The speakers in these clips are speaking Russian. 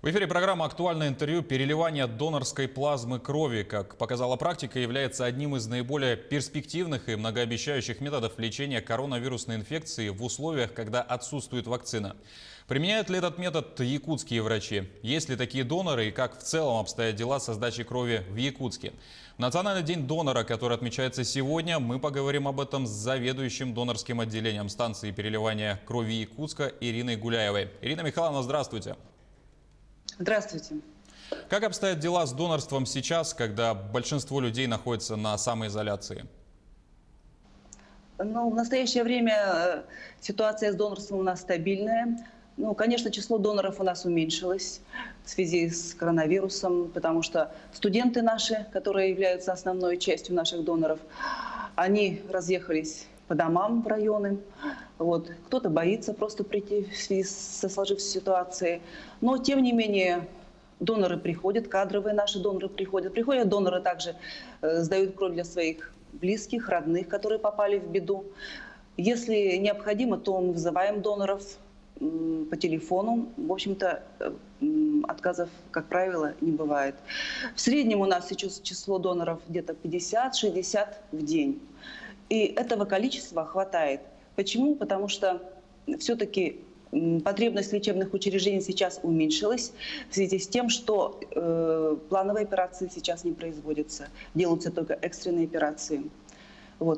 В эфире программа «Актуальное интервью». Переливание донорской плазмы крови, как показала практика, является одним из наиболее перспективных и многообещающих методов лечения коронавирусной инфекции в условиях, когда отсутствует вакцина. Применяют ли этот метод якутские врачи? Есть ли такие доноры и как в целом обстоят дела со сдачей крови в Якутске? В Национальный день донора, который отмечается сегодня, мы поговорим об этом с заведующим донорским отделением станции переливания крови Якутска Ириной Гуляевой. Ирина Михайловна, здравствуйте. Здравствуйте. Как обстоят дела с донорством сейчас, когда большинство людей находится на самоизоляции? В настоящее время ситуация с донорством у нас стабильная. Конечно, число доноров у нас уменьшилось в связи с коронавирусом, потому что студенты наши, которые являются основной частью наших доноров, они разъехались по домам в районы. Кто-то боится просто прийти в связи со сложившейся ситуацией. Но, тем не менее, доноры приходят, кадровые наши доноры приходят. Приходят доноры также, сдают кровь для своих близких, родных, которые попали в беду. Если необходимо, то мы вызываем доноров по телефону. В общем-то, отказов, как правило, не бывает. В среднем у нас сейчас число доноров где-то 50-60 в день. И этого количества хватает. Почему? Потому что все-таки потребность лечебных учреждений сейчас уменьшилась в связи с тем, что плановые операции сейчас не производятся. Делаются только экстренные операции.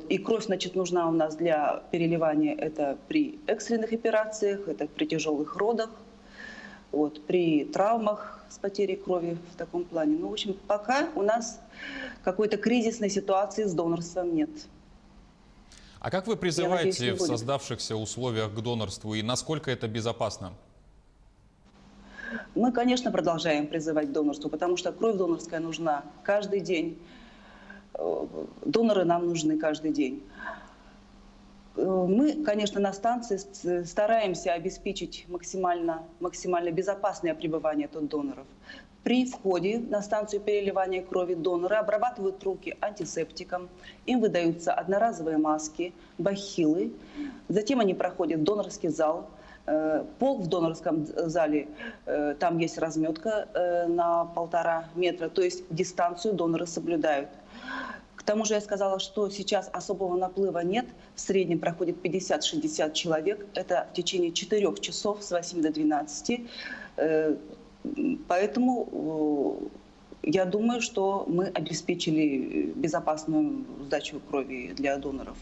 И кровь, нужна у нас для переливания. Это при экстренных операциях, это при тяжелых родах, при травмах с потерей крови в таком плане. В общем, пока у нас какой-то кризисной ситуации с донорством нет. А как вы призываете в создавшихся условиях к донорству и насколько это безопасно? Мы, конечно, продолжаем призывать к донорству, потому что кровь донорская нужна каждый день. Доноры нам нужны каждый день. Мы, конечно, на станции стараемся обеспечить максимально безопасное пребывание тут доноров. При входе на станцию переливания крови доноры обрабатывают руки антисептиком, им выдаются одноразовые маски, бахилы. Затем они проходят в донорский зал. Пол в донорском зале, там есть разметка на 1,5 метра, то есть дистанцию доноры соблюдают. К тому же я сказала, что сейчас особого наплыва нет. В среднем проходит 50-60 человек. Это в течение 4 часов с 8 до 12. Поэтому я думаю, что мы обеспечили безопасную сдачу крови для доноров.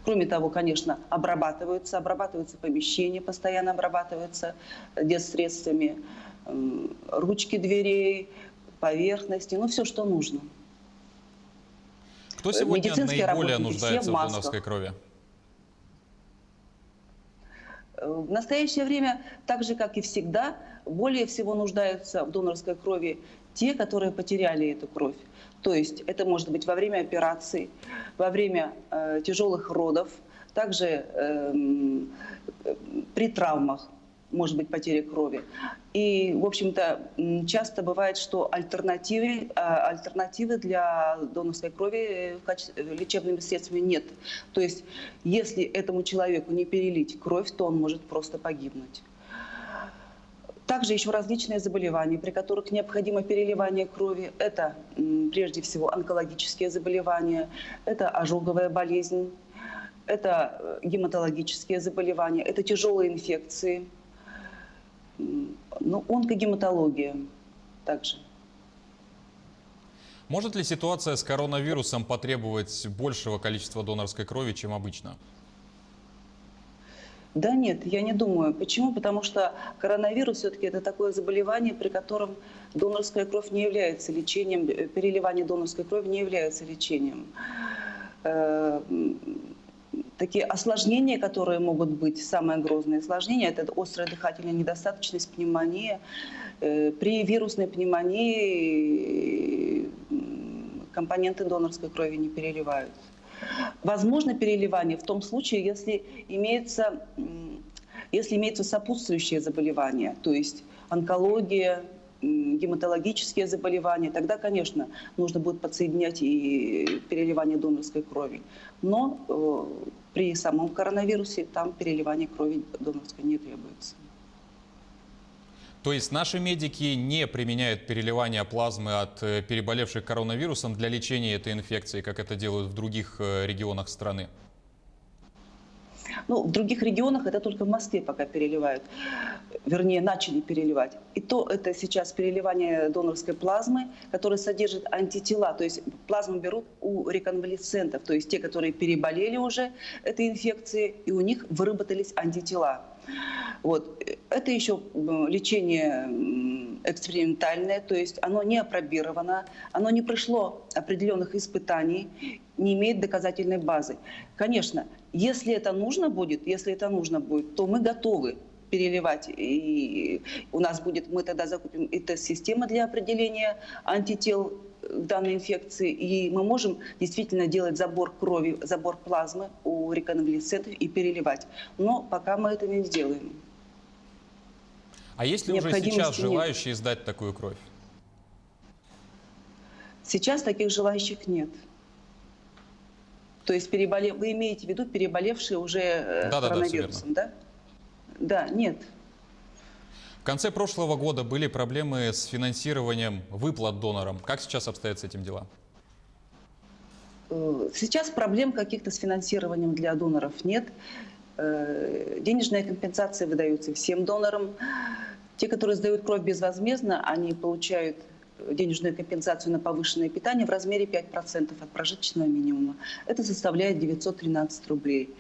Кроме того, конечно, обрабатываются помещения, постоянно обрабатываются детсредствами, ручки дверей, поверхности, все, что нужно. Кто сегодня наиболее нуждается в донорской крови? В настоящее время, так же, как и всегда, более всего нуждаются в донорской крови те, которые потеряли эту кровь. То есть это может быть во время операций, во время тяжелых родов, также при травмах может быть потеря крови. И, в общем-то, часто бывает, что альтернативы для донорской крови лечебными средствами нет. То есть, если этому человеку не перелить кровь, то он может просто погибнуть. Также еще различные заболевания, при которых необходимо переливание крови. Это, прежде всего, онкологические заболевания, это ожоговая болезнь, это гематологические заболевания, это тяжелые инфекции. Онкогематология также. Может ли ситуация с коронавирусом потребовать большего количества донорской крови, чем обычно? Да нет, я не думаю. Почему? Потому что коронавирус все-таки это такое заболевание, при котором донорская кровь не является лечением, переливание донорской крови не является лечением. Такие осложнения, которые могут быть, самые грозные осложнения, это острая дыхательная недостаточность, пневмония. При вирусной пневмонии компоненты донорской крови не переливают. Возможно переливание в том случае, если имеются сопутствующие заболевания, то есть онкология, гематологические заболевания, тогда, конечно, нужно будет подсоединять и переливание донорской крови. Но при самом коронавирусе там переливание крови донорской не требуется. То есть наши медики не применяют переливание плазмы от переболевших коронавирусом для лечения этой инфекции, как это делают в других регионах страны? Ну, в других регионах это только в Москве пока переливают, вернее, начали переливать. И то это сейчас переливание донорской плазмы, которая содержит антитела. То есть плазму берут у реконвалесцентов, то есть те, которые переболели уже этой инфекцией, и у них выработались антитела. Вот. Это еще лечение экспериментальное, то есть оно не апробировано, оно не прошло определенных испытаний, не имеет доказательной базы. Конечно, если это нужно будет, то мы готовы переливать. И у нас будет, мы тогда закупим и тест-система для определения антител к данной инфекции, и мы можем действительно делать забор крови, забор плазмы у реконвалесцентов и переливать. Но пока мы это не сделаем. А есть ли уже сейчас желающие сдать такую кровь? Сейчас таких желающих нет. То есть вы имеете в виду переболевшие уже коронавирусом, да? Да, нет. В конце прошлого года были проблемы с финансированием выплат донорам. Как сейчас обстоят с этим дела? Сейчас проблем каких-то с финансированием для доноров нет. Денежная компенсация выдается всем донорам. Те, которые сдают кровь безвозмездно, они получают денежную компенсацию на повышенное питание в размере 5% от прожиточного минимума. Это составляет 913 рублей.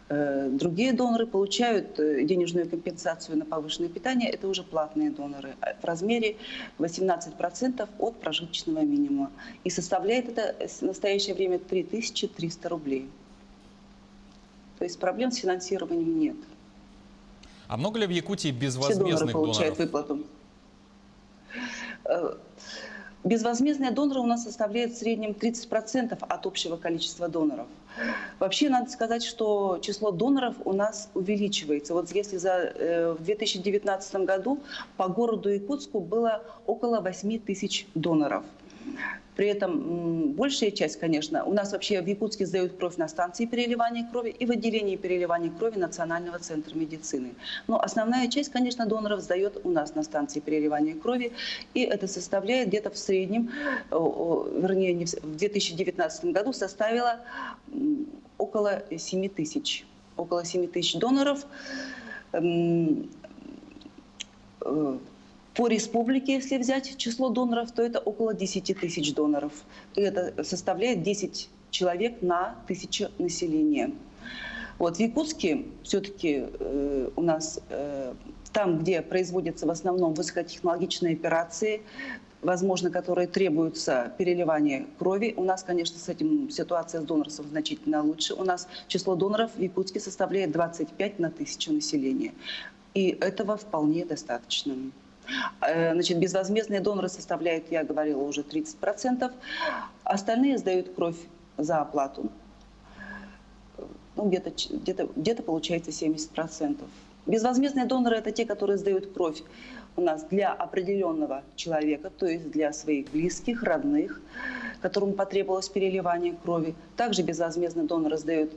Другие доноры получают денежную компенсацию на повышенное питание. Это уже платные доноры в размере 18% от прожиточного минимума. И составляет это в настоящее время 3300 рублей. То есть проблем с финансированием нет. А много ли в Якутии безвозмездных Все доноры получают выплату. Безвозмездные доноры у нас составляют в среднем 30% от общего количества доноров. Вообще, надо сказать, что число доноров у нас увеличивается. Вот если в 2019 году по городу Якутску было около 8 тысяч доноров. При этом большая часть, конечно, у нас вообще в Якутске сдают кровь на станции переливания крови и в отделении переливания крови Национального центра медицины. Но основная часть, конечно, доноров сдает у нас на станции переливания крови. И это составляет где-то в среднем, вернее, в 2019 году составило около 7 тысяч. Около 7 тысяч доноров. По республике, если взять число доноров, то это около 10 тысяч доноров. И это составляет 10 человек на 1000 населения. Вот в Якутске все-таки у нас там, где производятся в основном высокотехнологичные операции, возможно, которые требуются переливания крови, у нас, конечно, с этим ситуация с донорством значительно лучше. У нас число доноров в Якутске составляет 25 на 1000 населения. И этого вполне достаточно. Значит, безвозмездные доноры составляют, я говорила, уже 30%. Остальные сдают кровь за оплату. Ну, где-то получается 70%. Безвозмездные доноры – это те, которые сдают кровь у нас для определенного человека, то есть для своих близких, родных, которым потребовалось переливание крови. Также безвозмездные доноры сдают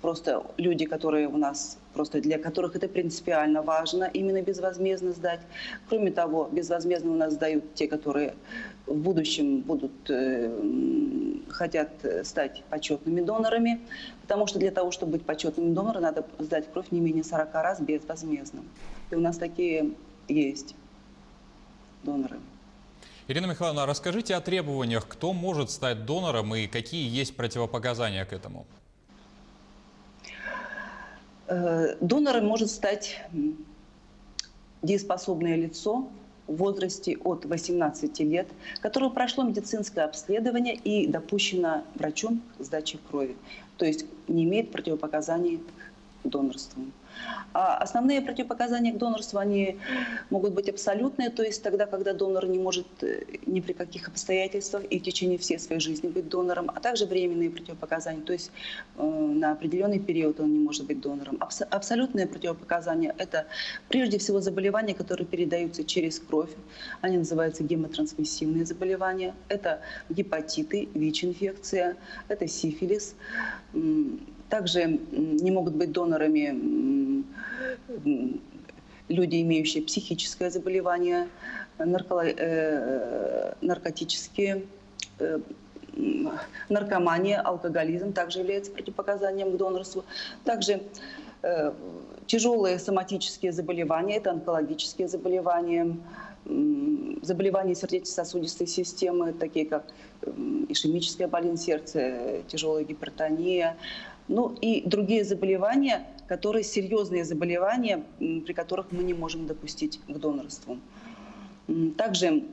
просто люди, которые у нас, просто для которых это принципиально важно именно безвозмездно сдать. Кроме того, безвозмездно у нас сдают те, которые в будущем хотят стать почетными донорами, потому что для того, чтобы быть почетным донором, надо сдать кровь не менее 40 раз безвозмездно. И у нас такие есть доноры. Ирина Михайловна, расскажите о требованиях, кто может стать донором и какие есть противопоказания к этому? Донором может стать дееспособное лицо в возрасте от 18 лет, которое прошло медицинское обследование и допущено врачом к сдаче крови, то есть не имеет противопоказаний к донорству. А основные противопоказания к донорству, они могут быть абсолютные, то есть тогда, когда донор не может ни при каких обстоятельствах и в течение всей своей жизни быть донором, а также временные противопоказания, то есть на определенный период он не может быть донором. Абсолютные противопоказания – это прежде всего заболевания, которые передаются через кровь, они называются гемотрансмиссивные заболевания, это гепатиты, ВИЧ-инфекция, это сифилис. Также не могут быть донорами люди, имеющие психическое заболевание, наркотические, наркомания, алкоголизм также является противопоказанием к донорству. Также тяжелые соматические заболевания, это онкологические заболевания, заболевания сердечно-сосудистой системы, такие как ишемическая болезнь сердца, тяжелая гипертония, ну и другие заболевания, которые серьезные заболевания, при которых мы не можем допустить к донорству. Также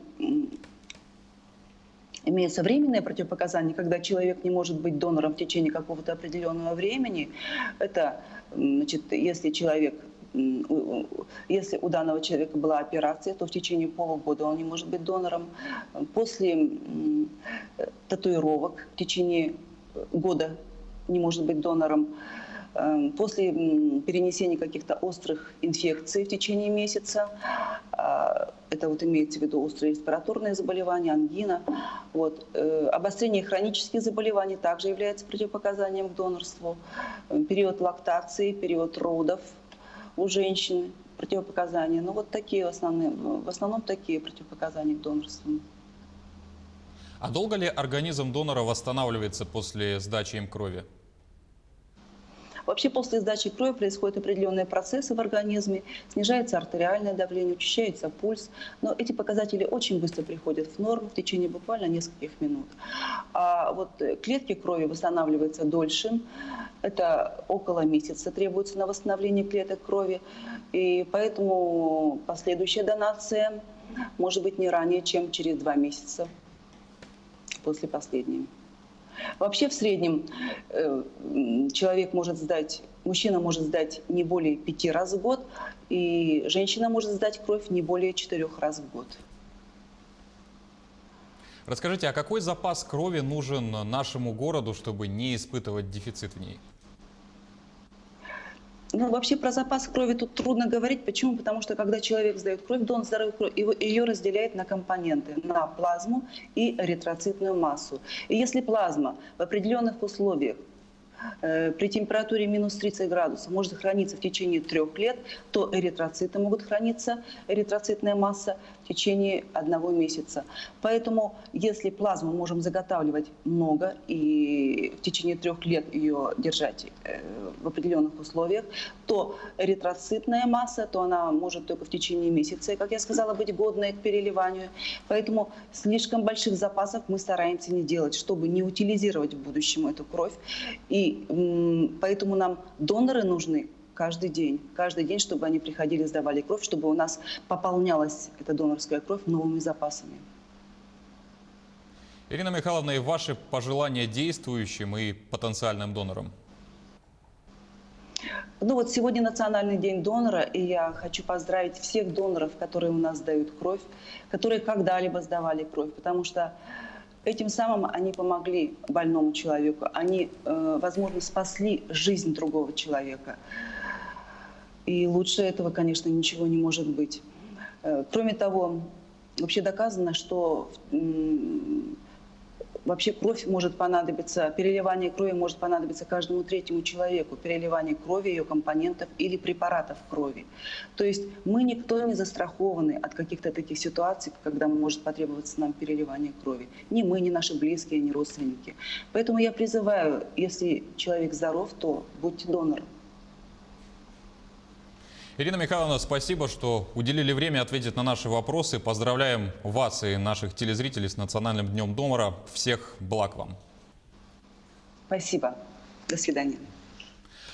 имеются временные противопоказания, когда человек не может быть донором в течение какого-то определенного времени. Это, значит, если у данного человека была операция, то в течение полугода он не может быть донором. После татуировок в течение года не может быть донором. После перенесения каких-то острых инфекций в течение месяца, это вот имеется в виду острые респираторные заболевания, ангина, вот. Обострение хронических заболеваний также является противопоказанием к донорству. Период лактации, период родов у женщин противопоказания. Ну вот такие в основном такие противопоказания к донорству. А долго ли организм донора восстанавливается после сдачи им крови? Вообще после сдачи крови происходят определенные процессы в организме, снижается артериальное давление, учащается пульс, но эти показатели очень быстро приходят в норму в течение буквально нескольких минут. А вот клетки крови восстанавливаются дольше, это около месяца требуется на восстановление клеток крови, и поэтому последующая донация может быть не ранее, чем через 2 месяца после последней. Вообще в среднем мужчина может сдать не более 5 раз в год, и женщина может сдать кровь не более 4 раз в год. Расскажите, а какой запас крови нужен нашему городу, чтобы не испытывать дефицит в ней? Ну, вообще про запас крови тут трудно говорить. Почему? Потому что когда человек сдает кровь, донор сдает кровь, ее разделяет на компоненты, на плазму и эритроцитную массу. И если плазма в определенных условиях при температуре минус 30 градусов может храниться в течение 3 лет, то эритроциты могут храниться, эритроцитная масса, в течение 1 месяца. Поэтому если плазму можем заготавливать много и в течение 3 лет ее держать в определенных условиях, то эритроцитная масса, то она может только в течение месяца, как я сказала, быть годной к переливанию. Поэтому слишком больших запасов мы стараемся не делать, чтобы не утилизировать в будущем эту кровь. И поэтому нам доноры нужны каждый день, чтобы они приходили, сдавали кровь, чтобы у нас пополнялась эта донорская кровь новыми запасами. Ирина Михайловна, и ваши пожелания действующим и потенциальным донорам? Ну вот сегодня Национальный день донора, и я хочу поздравить всех доноров, которые у нас сдают кровь, которые когда-либо сдавали кровь, потому что этим самым они помогли больному человеку, они, возможно, спасли жизнь другого человека. И лучше этого, конечно, ничего не может быть. Кроме того, вообще доказано, что вообще кровь может понадобиться, переливание крови может понадобиться каждому 3-му человеку, переливание крови, ее компонентов или препаратов крови. То есть мы никто не застрахованы от каких-то таких ситуаций, когда может потребоваться нам переливание крови. Ни мы, ни наши близкие, ни родственники. Поэтому я призываю, если человек здоров, то будьте донором. Ирина Михайловна, спасибо, что уделили время ответить на наши вопросы. Поздравляем вас и наших телезрителей с Национальным днем донора. Всех благ вам. Спасибо. До свидания.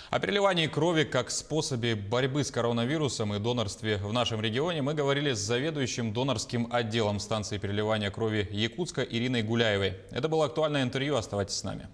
О переливании крови как способе борьбы с коронавирусом и донорстве в нашем регионе мы говорили с заведующим донорским отделом станции переливания крови Якутска Ириной Гуляевой. Это было актуальное интервью. Оставайтесь с нами.